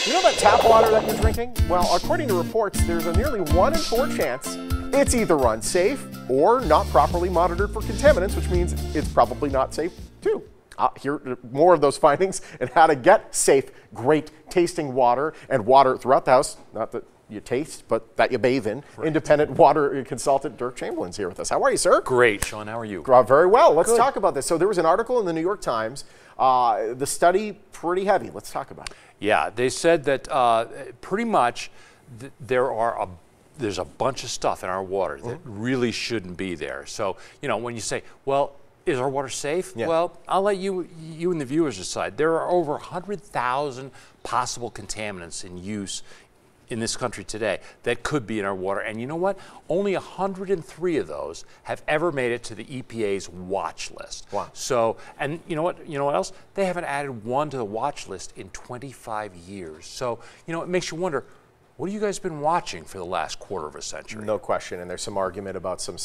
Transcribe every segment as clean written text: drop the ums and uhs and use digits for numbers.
You know that tap water that you're drinking? Well, according to reports, there's a nearly 1 in 4 chance it's either unsafe or not properly monitored for contaminants, which means it's probably not safe too. Here are more of those findings and how to get safe, great tasting water and water throughout the house. Not that you taste, but that you bathe in. Right. Independent water consultant Dirk Chamberlain's here with us. How are you, sir? Great, Sean. How are you? Very well. Let's talk about this. So there was an article in the New York Times. The study, pretty heavy. Let's talk about it. Yeah, they said that pretty much there's a bunch of stuff in our water that really shouldn't be there. So, you know, when you say, well, is our water safe? Yeah. Well, I'll let you and the viewers decide. There are over 100,000 possible contaminants in use in this country today that could be in our water. And you know what? Only 103 of those have ever made it to the EPA's watch list. Wow. So, and you know what else? They haven't added one to the watch list in 25 years. So, you know, it makes you wonder, what have you guys been watching for the last quarter of a century? No question, and there's some argument about some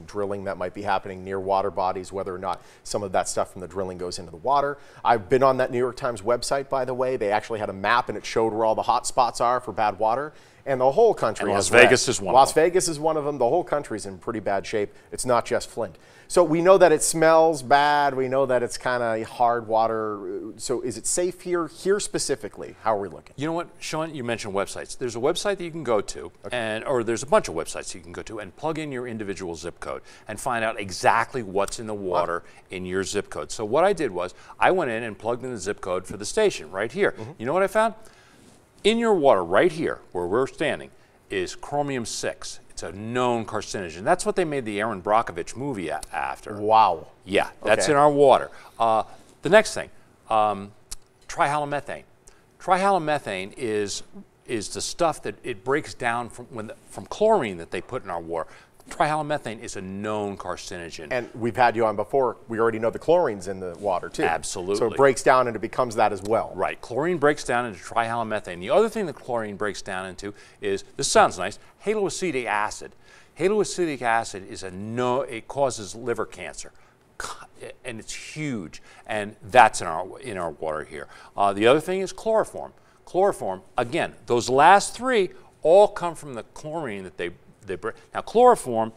drilling that might be happening near water bodies, whether or not some of that stuff from the drilling goes into the water. I've been on that New York Times website, by the way. They actually had a map, and it showed where all the hot spots are for bad water. And the whole country Las Vegas is one of them. Las Vegas is one of them. The whole country's in pretty bad shape. It's not just Flint. So we know that it smells bad. We know that it's kind of hard water. So is it safe here? Here specifically, how are we looking? You know what, Sean, you mentioned websites. There's a website that you can go to, or there's a bunch of websites you can go to and plug in your individual zip code and find out exactly what's in the water in your zip code. So what I did was I went in and plugged in the zip code for the station right here. You know what I found? In your water right here, where we're standing, is chromium-6. It's a known carcinogen. That's what they made the Aaron Brockovich movie after. Wow. Yeah, that's in our water. The next thing, trihalomethane. Trihalomethane is the stuff that it breaks down from chlorine that they put in our water. Trihalomethane is a known carcinogen. And we've had you on before. We already know the chlorine's in the water, too. Absolutely. So it breaks down and it becomes that as well. Right. Chlorine breaks down into trihalomethane. The other thing that chlorine breaks down into is, this sounds nice, haloacetic acid. Haloacetic acid is it causes liver cancer. And it's huge. And that's in our water here. The other thing is chloroform. Chloroform, again, those last three all come from the chlorine that they break. Now, chloroform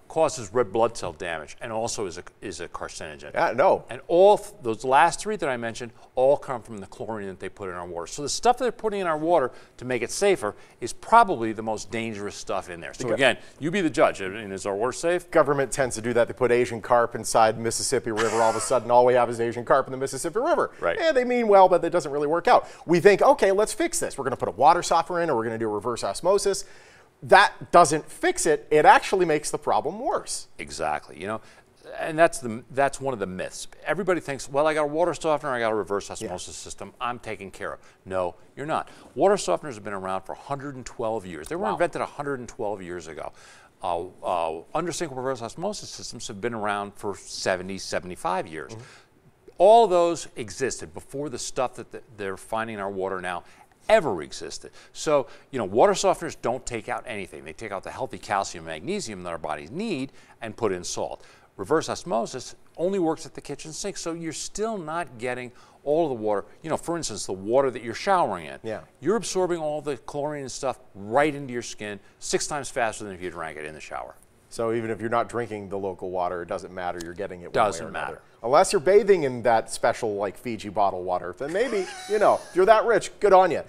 causes red blood cell damage and also is a carcinogen. Yeah, no. And all those last three that I mentioned all come from the chlorine that they put in our water. So the stuff that they're putting in our water to make it safer is probably the most dangerous stuff in there. So again, you be the judge. I mean, is our water safe? Government tends to do that. They put Asian carp inside the Mississippi River. All of a sudden, all we have is Asian carp in the Mississippi River. Right. And they mean well, but that doesn't really work out. We think, okay, let's fix this. We're going to put a water softener in, or we're going to do reverse osmosis. That doesn't fix it. It actually makes the problem worse. Exactly. You know, and that's one of the myths. Everybody thinks, well, I got a water softener, I got a reverse osmosis system, I'm taken care of. No, you're not. Water softeners have been around for 112 years. They were invented 112 years ago. Under-sink reverse osmosis systems have been around for 70, 75 years. All those existed before the stuff that they're finding in our water now ever existed. So, you know, water softeners don't take out anything. They take out the healthy calcium and magnesium that our bodies need and put in salt. Reverse osmosis only works at the kitchen sink, so you're still not getting all of the water. You know, for instance, the water that you're showering in. Yeah. You're absorbing all the chlorine and stuff right into your skin 6 times faster than if you drank it in the shower. So even if you're not drinking the local water, it doesn't matter. You're getting it one way or Doesn't matter. Unless you're bathing in that special, like, Fiji bottled water. Then maybe, you know, if you're that rich, good on you.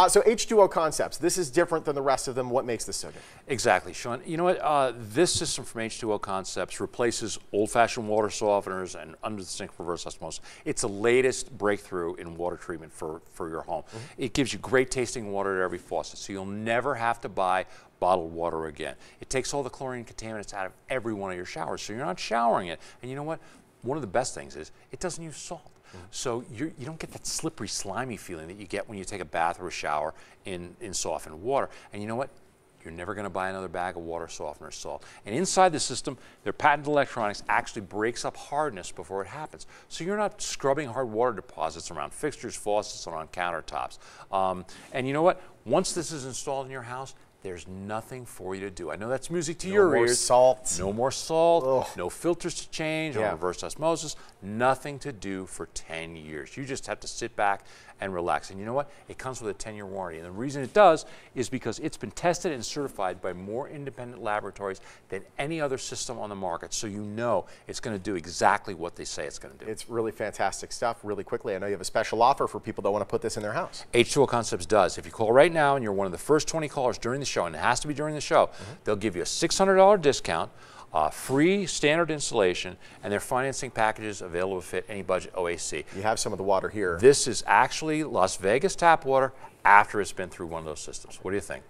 So H2O Concepts, this is different than the rest of them. What makes this so good? Exactly, Sean. You know what? This system from H2O Concepts replaces old-fashioned water softeners and under-the-sink reverse osmosis. It's the latest breakthrough in water treatment for your home. It gives you great tasting water at every faucet, so you'll never have to buy bottled water again. It takes all the chlorine contaminants out of every one of your showers, so you're not showering it. And you know what? One of the best things is it doesn't use salt. So you don't get that slippery, slimy feeling that you get when you take a bath or a shower in softened water. And you know what? You're never going to buy another bag of water softener salt. And inside the system, their patented electronics actually breaks up hardness before it happens. So you're not scrubbing hard water deposits around fixtures, faucets, or on countertops. And you know what? Once this is installed in your house, there's nothing for you to do. I know that's music to your ears. No more salt. No more salt. Ugh. No filters to change or reverse osmosis. Nothing to do for 10 years. You just have to sit back and relax. And you know what? It comes with a 10-year warranty. And the reason it does is because it's been tested and certified by more independent laboratories than any other system on the market. So you know it's going to do exactly what they say it's going to do. It's really fantastic stuff. Really quickly, I know you have a special offer for people that want to put this in their house. H2O Concepts does. If you call right now and you're one of the first 20 callers during the show, and it has to be during the show, they'll give you a $600 discount, free standard installation, and their financing packages available to fit any budget OAC. You have some of the water here. This is actually Las Vegas tap water after it's been through one of those systems. What do you think?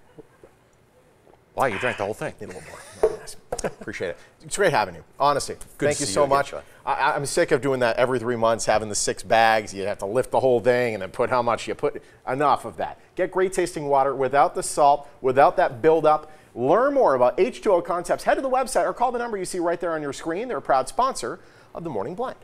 Wow, you drank the whole thing. Need a little more. Nice. Appreciate it. It's great having you. Honestly, thank you so much. I'm sick of doing that every 3 months, having the 6 bags. You have to lift the whole thing and then put how much you put. Enough of that. Get great tasting water without the salt, without that buildup. Learn more about H2O Concepts. Head to the website or call the number you see right there on your screen. They're a proud sponsor of the Morning Blend.